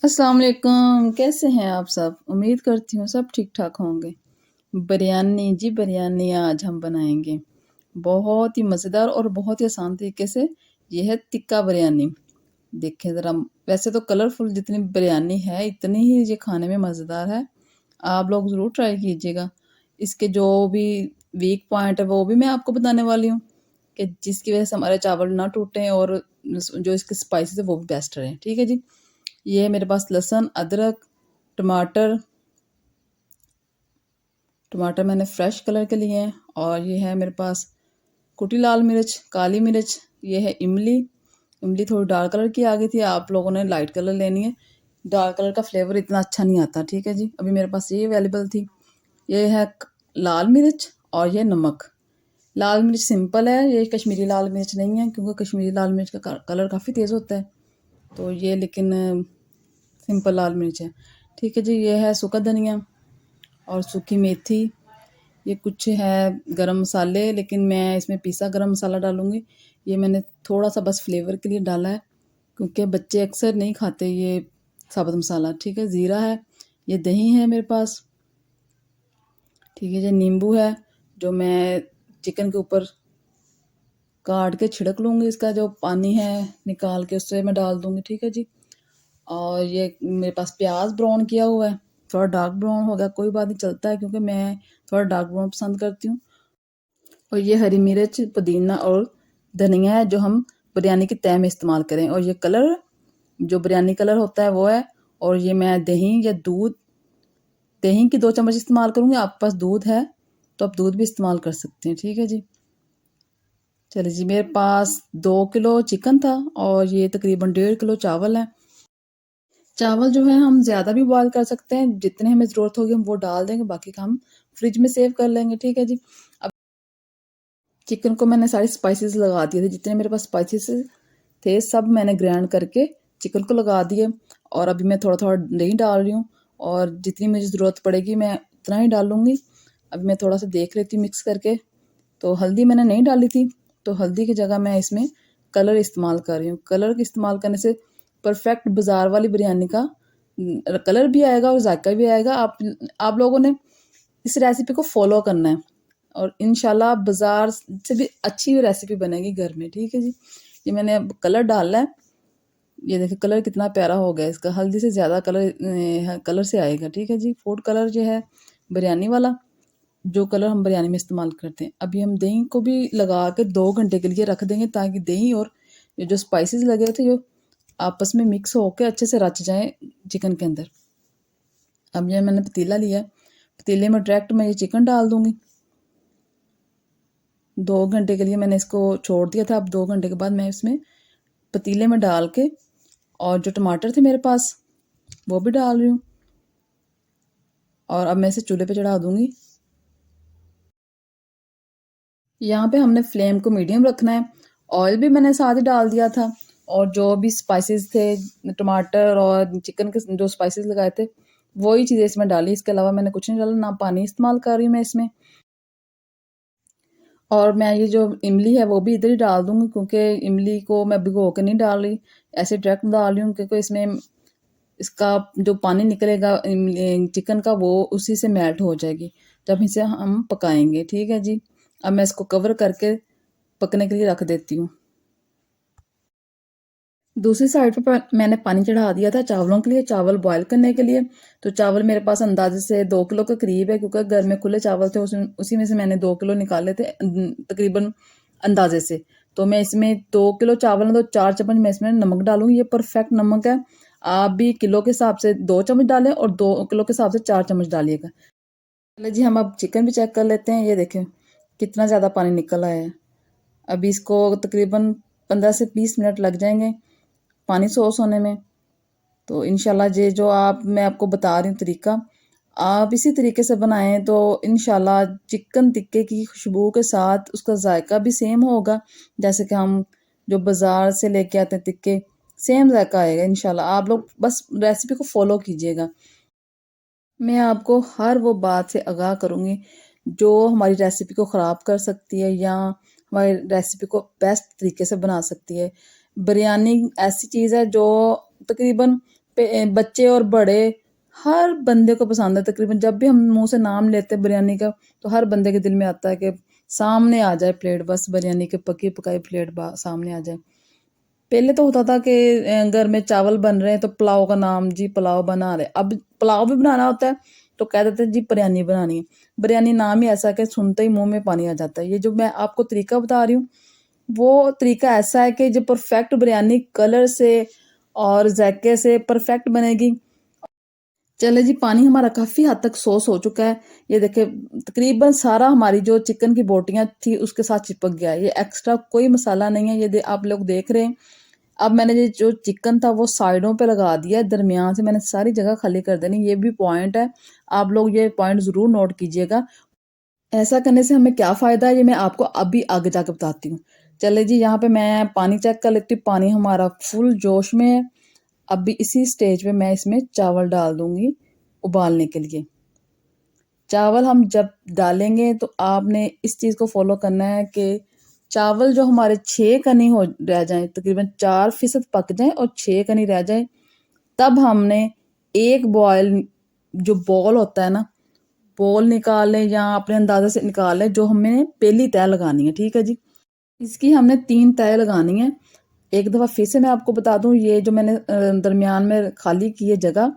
अस्सलाम वालेकुम, कैसे हैं आप सब? उम्मीद करती हूँ सब ठीक-ठाक होंगे। बिरयानी जी बिरयानी आज हम बनाएँगे। बहुत ही मज़ेदार और बहुत ही आसान तरीके से। ये है टिक्का बिरयानी। देखें ज़रा, वैसे तो कलरफुल जितनी बिरयानी है, इतनी ही ये खाने में मज़ेदार है। आप लोग ज़रूर ट्राई कीजिएगा। इसके जो भी वीक पॉइंट है, वो भी मैं आपको बताने वाली हूँ कि जिसकी वज़ह से हमारे चावल ना टूटें और जो इसके स्पाइसेस है, वो भी बेस्ट रहें। ठीक है जी? ये है मेरे पास लहसुन, अदरक, टमाटर। टमाटर मैंने फ्रेश कलर के लिए हैं। और ये है मेरे पास कुटी लाल मिर्च, काली मिर्च। ये है इमली। इमली थोड़ी डार्क कलर की आ गई थी, आप लोगों ने लाइट कलर लेनी है। डार्क कलर का फ्लेवर इतना अच्छा नहीं आता। ठीक है जी, अभी मेरे पास ये अवेलेबल थी। ये है लाल मिर्च और ये नमक। लाल मिर्च सिंपल है, ये कश्मीरी लाल मिर्च नहीं है, क्योंकि कश्मीरी लाल मिर्च का कलर काफ़ी तेज़ होता है। तो ये लेकिन सिंपल लाल मिर्च है। ठीक है जी, ये है सूखा धनिया और सूखी मेथी। ये कुछ है गरम मसाले, लेकिन मैं इसमें पीसा गरम मसाला डालूँगी। ये मैंने थोड़ा-सा बस फ्लेवर के लिए डाला है, क्योंकि बच्चे अक्सर नहीं खाते ये साबुत मसाला। ठीक है, ज़ीरा है, ये दही है मेरे पास। ठीक है जी, नींबू है, जो मैं चिकन के ऊपर काट के छिड़क लूँगी। इसका जो पानी है निकाल के उससे मैं डाल दूँगी। ठीक है जी। और ये मेरे पास प्याज ब्राउन किया हुआ है, थोड़ा डार्क ब्राउन हो गया कोई बात नहीं, चलता है, क्योंकि मैं थोड़ा डार्क ब्राउन पसंद करती हूँ। और ये हरी मिर्च, पुदीना और धनिया है, जो हम बिरयानी के तय में इस्तेमाल करें। और ये कलर, जो बिरयानी कलर होता है वो है। और ये मैं दही या दूध, दही की 2 चम्मच इस्तेमाल करूँगी। आपके पास दूध है तो आप दूध भी इस्तेमाल कर सकते हैं। ठीक है जी। चलिए जी, मेरे पास 2 किलो चिकन था और ये तकरीबन 1.5 किलो चावल है। चावल जो है हम ज़्यादा भी बॉयल कर सकते हैं, जितने हमें ज़रूरत होगी हम वो डाल देंगे, बाकी का हम फ्रिज में सेव कर लेंगे। ठीक है जी। अब चिकन को मैंने सारे स्पाइसेस लगा दिए थे, जितने मेरे पास स्पाइसेस थे सब मैंने ग्राइंड करके चिकन को लगा दिए। और अभी मैं थोड़ा थोड़ा दही डाल रही हूँ, और जितनी मुझे ज़रूरत पड़ेगी मैं उतना ही डालूँगी। अभी मैं थोड़ा सा देख लेती हूँ मिक्स करके। तो हल्दी मैंने नहीं डाली थी, तो हल्दी की जगह मैं इसमें कलर इस्तेमाल कर रही हूँ। कलर के इस्तेमाल करने से परफेक्ट बाज़ार वाली बिरयानी का कलर भी आएगा और जायका भी आएगा। आप लोगों ने इस रेसिपी को फॉलो करना है, और इंशाल्लाह बाज़ार से भी अच्छी रेसिपी बनेगी घर में। ठीक है जी। ये मैंने अब कलर डालना है। ये देखिए कलर कितना प्यारा हो गया इसका, हल्दी से ज़्यादा कलर से आएगा। ठीक है जी, फूड कलर जो है बिरयानी वाला, जो कलर हम बिरयानी में इस्तेमाल करते हैं। अभी हम दही को भी लगा के 2 घंटे के लिए रख देंगे, ताकि दही और ये जो स्पाइसेस लगे थे जो आपस में मिक्स होकर अच्छे से रच जाए चिकन के अंदर। अब ये मैंने पतीला लिया है, पतीले में डायरेक्ट मैं ये चिकन डाल दूंगी। 2 घंटे के लिए मैंने इसको छोड़ दिया था। अब 2 घंटे के बाद मैं इसमें पतीले में डाल के, और जो टमाटर थे मेरे पास वो भी डाल रही हूँ। और अब मैं इसे चूल्हे पे चढ़ा दूंगी। यहाँ पे हमने फ्लेम को मीडियम रखना है। ऑयल भी मैंने साथ ही डाल दिया था, और जो भी स्पाइसेस थे, टमाटर और चिकन के जो स्पाइसेस लगाए थे, वही चीज़ें इसमें डाली। इसके अलावा मैंने कुछ नहीं डाला, ना पानी इस्तेमाल कर रही हूँ मैं इसमें। और मैं ये जो इमली है वो भी इधर ही डाल दूँगी, क्योंकि इमली को मैं भिगो के नहीं डाल रही, ऐसे डायरेक्ट डाल रही हूँ, क्योंकि इसमें इसका जो पानी निकलेगा चिकन का, वो उसी से मेल्ट हो जाएगी जब इसे हम पकाएंगे। ठीक है जी। अब मैं इसको कवर करके पकने के लिए रख देती हूँ। दूसरी साइड पे मैंने पानी चढ़ा दिया था चावलों के लिए, चावल बॉयल करने के लिए। तो चावल मेरे पास अंदाजे से 2 किलो के करीब है, क्योंकि घर में खुले चावल थे, उसी में से मैंने 2 किलो निकाले थे तकरीबन अंदाजे से। तो मैं इसमें 2 किलो चावल है तो 4 चम्मच मैं इसमें नमक डालूंगी। ये परफेक्ट नमक है। आप भी किलो के हिसाब से 2 चम्मच डालें और 2 किलो के हिसाब से 4 चम्मच डालिएगा। चलिए जी, हम अब चिकन भी चेक कर लेते हैं। ये देखें कितना ज़्यादा पानी निकल आया है। अभी इसको तकरीबन 15 से 20 मिनट लग जाएंगे पानी सॉस होने में। तो इंशाल्लाह ये जो मैं आपको बता रही हूँ तरीका, आप इसी तरीके से बनाएं तो इंशाल्लाह चिकन टिक्के की खुशबू के साथ उसका जायका भी सेम होगा, जैसे कि हम जो बाज़ार से लेके आते हैं टिक्के, सेम जायका आएगा इंशाल्लाह। आप लोग बस रेसिपी को फॉलो कीजिएगा। मैं आपको हर वो बात से आगाह करूँगी जो हमारी रेसिपी को ख़राब कर सकती है, या हमारी रेसिपी को बेस्ट तरीके से बना सकती है। बिरयानी ऐसी चीज़ है जो तकरीबन बच्चे और बड़े हर बंदे को पसंद है। तकरीबन जब भी हम मुँह से नाम लेते हैं बिरयानी का, तो हर बंदे के दिल में आता है कि सामने आ जाए प्लेट, बस बिरयानी की पकी पकाई प्लेट सामने आ जाए। पहले तो होता था कि घर में चावल बन रहे हैं तो पुलाव का नाम, जी पुलाव बना रहे। अब पुलाव भी बनाना होता है तो कह देते हैं जी बिरयानी बनानी है। बिरयानी नाम ही ऐसा है कि सुनते ही मुंह में पानी आ जाता है। ये जो मैं आपको तरीका बता रही हूँ, वो तरीका ऐसा है कि जो परफेक्ट बिरयानी कलर से और जायके से परफेक्ट बनेगी। चले जी, पानी हमारा काफ़ी हद तक सॉस हो चुका है। ये देखिए तकरीबन सारा हमारी जो चिकन की बोटियाँ थी उसके साथ चिपक गया है। ये एक्स्ट्रा कोई मसाला नहीं है। आप लोग देख रहे हैं। अब मैंने ये जो चिकन था वो साइडों पे लगा दिया है, दरमियान से मैंने सारी जगह खाली कर देनी। ये भी पॉइंट है, आप लोग ये पॉइंट ज़रूर नोट कीजिएगा। ऐसा करने से हमें क्या फ़ायदा है, ये मैं आपको अभी आगे जाकर बताती हूँ। चले जी, यहाँ पे मैं पानी चेक कर लेती हूँ। पानी हमारा फुल जोश में है। अभी इसी स्टेज पे मैं इसमें चावल डाल दूंगी उबालने के लिए। चावल हम जब डालेंगे तो आपने इस चीज़ को फॉलो करना है कि चावल जो हमारे 6 कनी हो रह जाएं, तकरीबन 4% पक जाएं और 6 कनी रह जाएं, तब हमने एक बॉयल जो बॉल होता है ना, बॉल निकाल लें या अपने अंदाजे से निकाल लें, जो हमें पहली तय लगानी है। ठीक है जी, इसकी हमने 3 तय लगानी है। एक दफ़ा फिर से मैं आपको बता दूं, ये जो मैंने दरमियान में खाली की है जगह,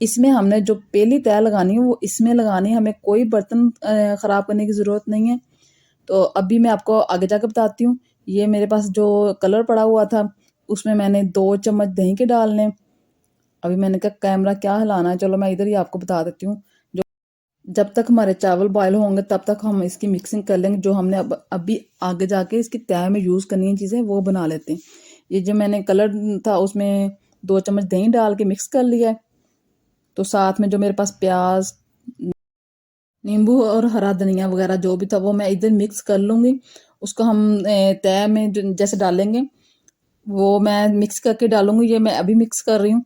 इसमें हमने जो पहली तय लगानी है वो इसमें लगानी है। हमें कोई बर्तन ख़राब करने की ज़रूरत नहीं है। तो अभी मैं आपको आगे जाकर बताती हूँ। ये मेरे पास जो कलर पड़ा हुआ था उसमें मैंने 2 चम्मच दही के डालने। अभी मैंने कहा कैमरा क्या हिलाना है, चलो मैं इधर ही आपको बता देती हूँ। जो जब तक हमारे चावल बॉयल होंगे तब तक हम इसकी मिक्सिंग कर लेंगे। जो हमने अब अभी आगे जाके इसकी तय में यूज़ करनी है चीज़ें, वो बना लेते हैं। ये जो मैंने कलर था उसमें 2 चम्मच दही डाल के मिक्स कर लिया है। तो साथ में जो मेरे पास प्याज, नींबू और हरा धनिया वगैरह जो भी था वो मैं इधर मिक्स कर लूँगी। उसको हम तय में जैसे डालेंगे वो मैं मिक्स करके डालूँगी। ये मैं अभी मिक्स कर रही हूँ।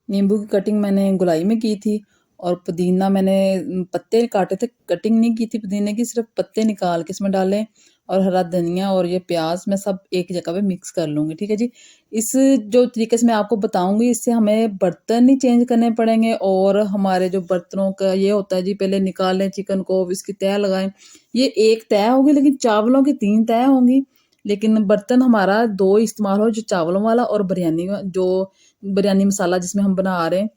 नींबू की कटिंग मैंने गोलाई में की थी और पुदीना मैंने पत्ते काटे थे, कटिंग नहीं की थी पुदीने की, सिर्फ पत्ते निकाल के इसमें डाले। और हरा धनिया और ये प्याज मैं सब एक जगह पे मिक्स कर लूँगी। ठीक है जी, इस जो तरीके से मैं आपको बताऊँगी इससे हमें बर्तन नहीं चेंज करने पड़ेंगे। और हमारे जो बर्तनों का ये होता है जी, पहले निकाल लें चिकन को, इसकी तय लगाएं। ये एक तय होगी लेकिन चावलों की 3 तय होंगी। लेकिन बर्तन हमारा 2 इस्तेमाल हो, जो चावलों वाला और बिरयानी जो बिरयानी मसाला जिसमें हम बना रहे हैं,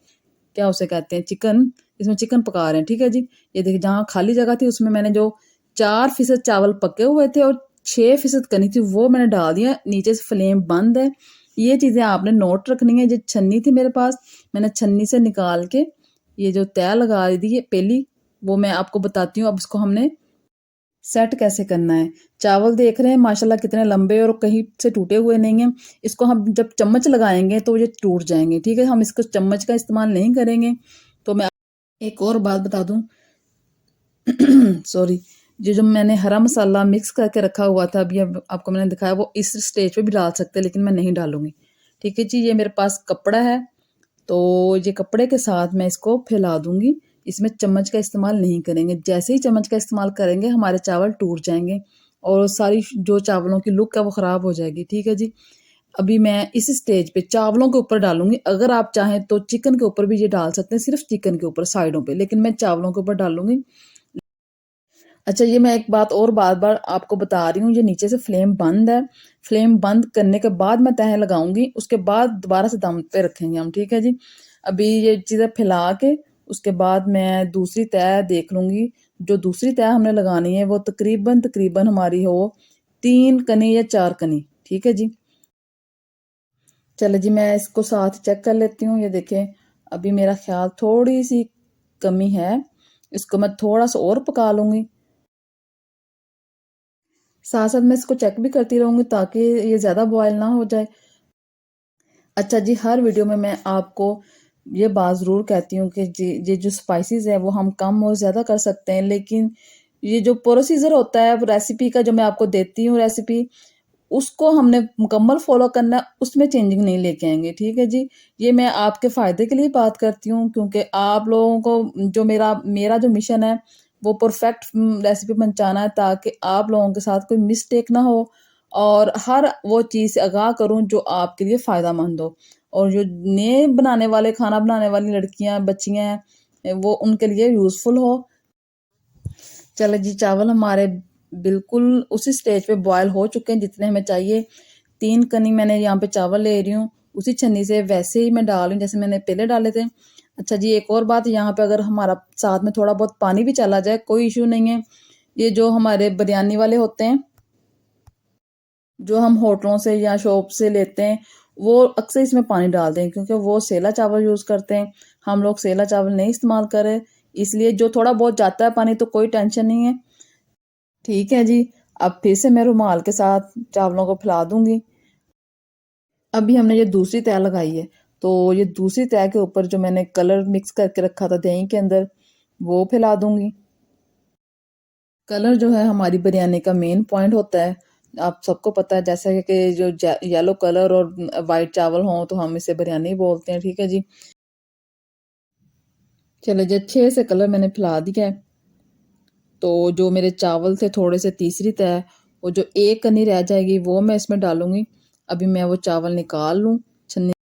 क्या उसे कहते हैं, चिकन, इसमें चिकन पका रहे हैं। ठीक है जी, ये देखिए जहाँ खाली जगह थी उसमें मैंने जो 4% चावल पके हुए थे और 6% कनी थी वो मैंने डाल दिया। नीचे से फ्लेम बंद है। ये चीज़ें आपने नोट रखनी है। जो छन्नी थी मेरे पास, मैंने छन्नी से निकाल के ये जो तय लगा दी है पहली, वो मैं आपको बताती हूँ। अब इसको हमने सेट कैसे करना है। चावल देख रहे हैं माशाल्लाह कितने लंबे और कहीं से टूटे हुए नहीं हैं। इसको हम जब चम्मच लगाएंगे तो ये टूट जाएंगे। ठीक है, हम इसको चम्मच का इस्तेमाल नहीं करेंगे। तो मैं एक और बात बता दूं, सॉरी, ये जो मैंने हरा मसाला मिक्स करके रखा हुआ था अभी अब आपको मैंने दिखाया, वो इस स्टेज पे भी डाल सकते हैं लेकिन मैं नहीं डालूंगी। ठीक है जी, ये मेरे पास कपड़ा है तो ये कपड़े के साथ मैं इसको फैला दूंगी। इसमें चम्मच का इस्तेमाल नहीं करेंगे। जैसे ही चम्मच का इस्तेमाल करेंगे हमारे चावल टूट जाएंगे और सारी जो चावलों की लुक है वो ख़राब हो जाएगी। ठीक है जी, अभी मैं इस स्टेज पे चावलों के ऊपर डालूंगी। अगर आप चाहें तो चिकन के ऊपर भी ये डाल सकते हैं, सिर्फ चिकन के ऊपर साइडों पे, लेकिन मैं चावलों के ऊपर डालूंगी। अच्छा, ये मैं एक बात और बार बार आपको बता रही हूँ, ये नीचे से फ्लेम बंद है। फ्लेम बंद करने के बाद मैं तह लगाऊंगी, उसके बाद दोबारा से दम पे रखेंगे हम। ठीक है जी, अभी ये चीज़ें फैला के उसके बाद मैं दूसरी तह देख लूंगी। जो दूसरी तह हमने लगानी है वो तकरीबन तकरीबन हमारी हो 3 कनी या 4 कनी। ठीक है जी, चलो जी मैं इसको साथ चेक कर लेती हूँ। ये देखें, अभी मेरा ख्याल थोड़ी सी कमी है, इसको मैं थोड़ा सा और पका लूंगी। साथ साथ मैं इसको चेक भी करती रहूंगी ताकि ये ज़्यादा बॉयल ना हो जाए। अच्छा जी, हर वीडियो में मैं आपको ये बात ज़रूर कहती हूँ कि जी ये जो स्पाइसेस है वो हम कम और ज़्यादा कर सकते हैं, लेकिन ये जो प्रोसीजर होता है रेसिपी का, जो मैं आपको देती हूँ रेसिपी, उसको हमने मुकम्मल फॉलो करना है, उसमें चेंजिंग नहीं लेके आएंगे। ठीक है जी, ये मैं आपके फ़ायदे के लिए बात करती हूँ क्योंकि आप लोगों को जो मेरा मेरा जो मिशन है वो परफेक्ट रेसिपी पहुँचाना है ताकि आप लोगों के साथ कोई मिस्टेक ना हो और हर वो चीज़ से आगाह करूँ जो आपके लिए फ़ायदा मंद हो। और जो नए बनाने वाले खाना बनाने वाली लड़कियां बच्चियां हैं वो उनके लिए यूज़फुल हो। चलो जी, चावल हमारे बिल्कुल उसी स्टेज पे बॉयल हो चुके हैं जितने हमें चाहिए। 3 कनी मैंने यहाँ पे चावल ले रही हूँ, उसी छन्नी से वैसे ही मैं डाल रही हूँ जैसे मैंने पहले डाले थे। अच्छा जी, एक और बात, यहाँ पे अगर हमारा साथ में थोड़ा बहुत पानी भी चला जाए कोई इशू नहीं है। ये जो हमारे बिरयानी वाले होते हैं, जो हम होटलों से या शॉप से लेते हैं, वो अक्सर इसमें पानी डालते हैं क्योंकि वो सेला चावल यूज़ करते हैं। हम लोग सेला चावल नहीं इस्तेमाल करें, इसलिए जो थोड़ा बहुत जाता है पानी तो कोई टेंशन नहीं है। ठीक है जी, अब फिर से मैं रुमाल के साथ चावलों को फैला दूंगी। अभी हमने ये दूसरी तह लगाई है, तो ये दूसरी तह के ऊपर जो मैंने कलर मिक्स करके रखा था दही के अंदर, वो फैला दूंगी। कलर जो है हमारी बिरयानी का मेन पॉइंट होता है। आप सबको पता है जैसा कि जो येलो कलर और वाइट चावल हों तो हम इसे बिरयानी बोलते हैं। ठीक है जी, चलो जी, अच्छे से कलर मैंने फैला दिया है। तो जो मेरे चावल थे थोड़े से तीसरी तह, वो जो एक कनी रह जाएगी वो मैं इसमें डालूंगी। अभी मैं वो चावल निकाल लूँ छन्नी।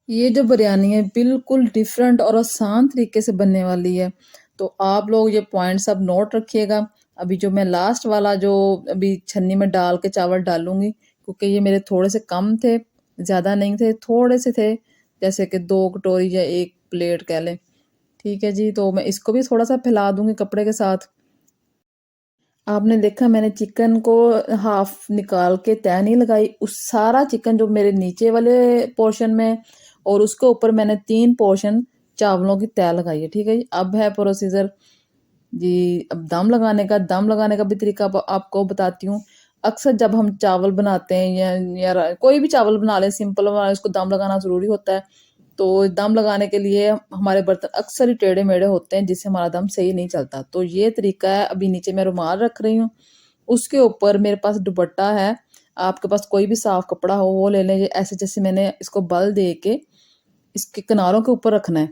ये जो बिरयानी है बिल्कुल डिफरेंट और आसान तरीके से बनने वाली है, तो आप लोग ये पॉइंट सब नोट रखिएगा। अभी जो मैं लास्ट वाला जो अभी छन्नी में डाल के चावल डालूंगी, क्योंकि ये मेरे थोड़े से कम थे, ज़्यादा नहीं थे, थोड़े से थे, जैसे कि 2 कटोरी या 1 प्लेट कह लें। ठीक है जी, तो मैं इसको भी थोड़ा सा फैला दूंगी कपड़े के साथ। आपने देखा मैंने चिकन को हाफ निकाल के तह नहीं लगाई, उस सारा चिकन जो मेरे नीचे वाले पोर्शन में और उसके ऊपर मैंने 3 पोर्शन चावलों की तह लगाई है। ठीक है जी, अब है प्रोसीजर जी, अब दम लगाने का भी तरीका आपको बताती हूँ। अक्सर जब हम चावल बनाते हैं या कोई भी चावल बना लें, सिंपल बना लें, उसको दम लगाना ज़रूरी होता है। तो दम लगाने के लिए हमारे बर्तन अक्सर ही टेढ़े मेढ़े होते हैं जिससे हमारा दम सही नहीं चलता। तो ये तरीका है। अभी नीचे मैं रुमाल रख रही हूँ, उसके ऊपर मेरे पास दुपट्टा है। आपके पास कोई भी साफ कपड़ा हो वो ले लें। ऐसे जैसे मैंने इसको बल दे के इसके किनारों के ऊपर रखना है।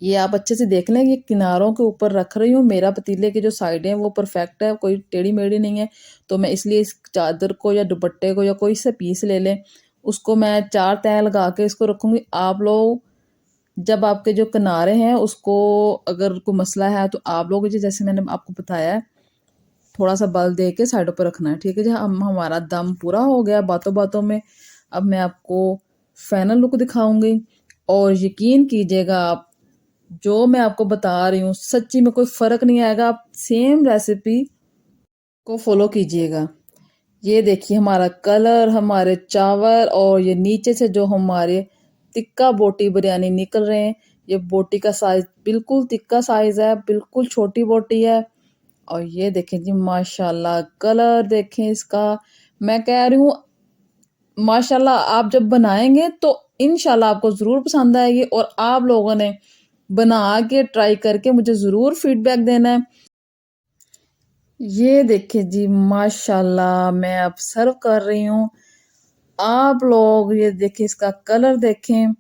ये आप अच्छे से देख लें, ये किनारों के ऊपर रख रही हूँ। मेरा पतीले की जो साइड है वो परफेक्ट है, कोई टेढ़ी मेढ़ी नहीं है। तो मैं इसलिए इस चादर को या दुपट्टे को या कोई सा पीस ले लें, उसको मैं 4 तह लगा के इसको रखूंगी। आप लोग जब आपके जो किनारे हैं उसको अगर कोई मसला है तो आप लोग जी, जैसे मैंने आपको बताया है, थोड़ा सा बल दे के साइडों पर रखना है। ठीक है जी, हम हमारा दम पूरा हो गया बातों बातों में। अब मैं आपको फाइनल लुक दिखाऊंगी और यकीन कीजिएगा आप, जो मैं आपको बता रही हूँ सच्ची में कोई फर्क नहीं आएगा। आप सेम रेसिपी को फॉलो कीजिएगा। ये देखिए हमारा कलर, हमारे चावल और ये नीचे से जो हमारे तिक्का बोटी बिरयानी निकल रहे हैं। ये बोटी का साइज बिल्कुल तिक्का साइज है, बिल्कुल छोटी बोटी है। और ये देखें जी, माशाल्लाह कलर देखें इसका। मैं कह रही हूँ माशाल्लाह, आप जब बनाएंगे तो इंशाल्लाह आपको ज़रूर पसंद आएगी और आप लोगों ने बना के ट्राई करके मुझे ज़रूर फीडबैक देना है। ये देखिए जी, माशाल्लाह मैं अब सर्व कर रही हूँ। आप लोग ये देखिए, इसका कलर देखें।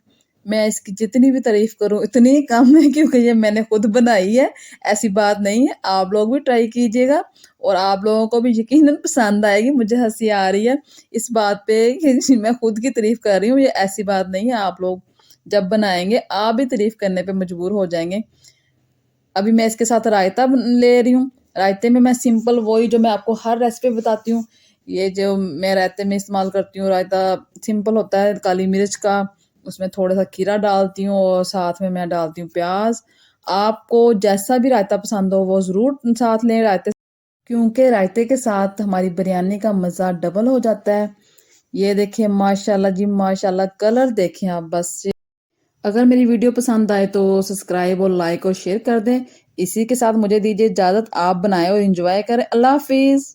मैं इसकी जितनी भी तारीफ करूं इतनी ही कम है, क्योंकि ये मैंने खुद बनाई है, ऐसी बात नहीं है। आप लोग भी ट्राई कीजिएगा और आप लोगों को भी यकीनन पसंद आएगी। मुझे हंसी आ रही है इस बात पे कि मैं खुद की तारीफ कर रही हूँ, ये ऐसी बात नहीं है। आप लोग जब बनाएंगे आप भी तारीफ करने पे मजबूर हो जाएंगे। अभी मैं इसके साथ रायता ले रही हूँ। रायते में मैं सिंपल वही जो मैं आपको हर रेसिपी बताती हूँ, ये जो मैं रायते में इस्तेमाल करती हूँ, रायता सिंपल होता है काली मिर्च का। उसमें थोड़ा सा खीरा डालती हूँ और साथ में मैं डालती हूँ प्याज। आपको जैसा भी रायता पसंद हो वो ज़रूर साथ लें रायते, क्योंकि रायते के साथ हमारी बिरयानी का मज़ा डबल हो जाता है। ये देखिए माशाल्लाह जी माशाल्लाह, कलर देखें आप बस। अगर मेरी वीडियो पसंद आए तो सब्सक्राइब और लाइक और शेयर कर दें। इसी के साथ मुझे दीजिए इजाज़त। आप बनाएं और एंजॉय करें। अल्लाह हाफिज़।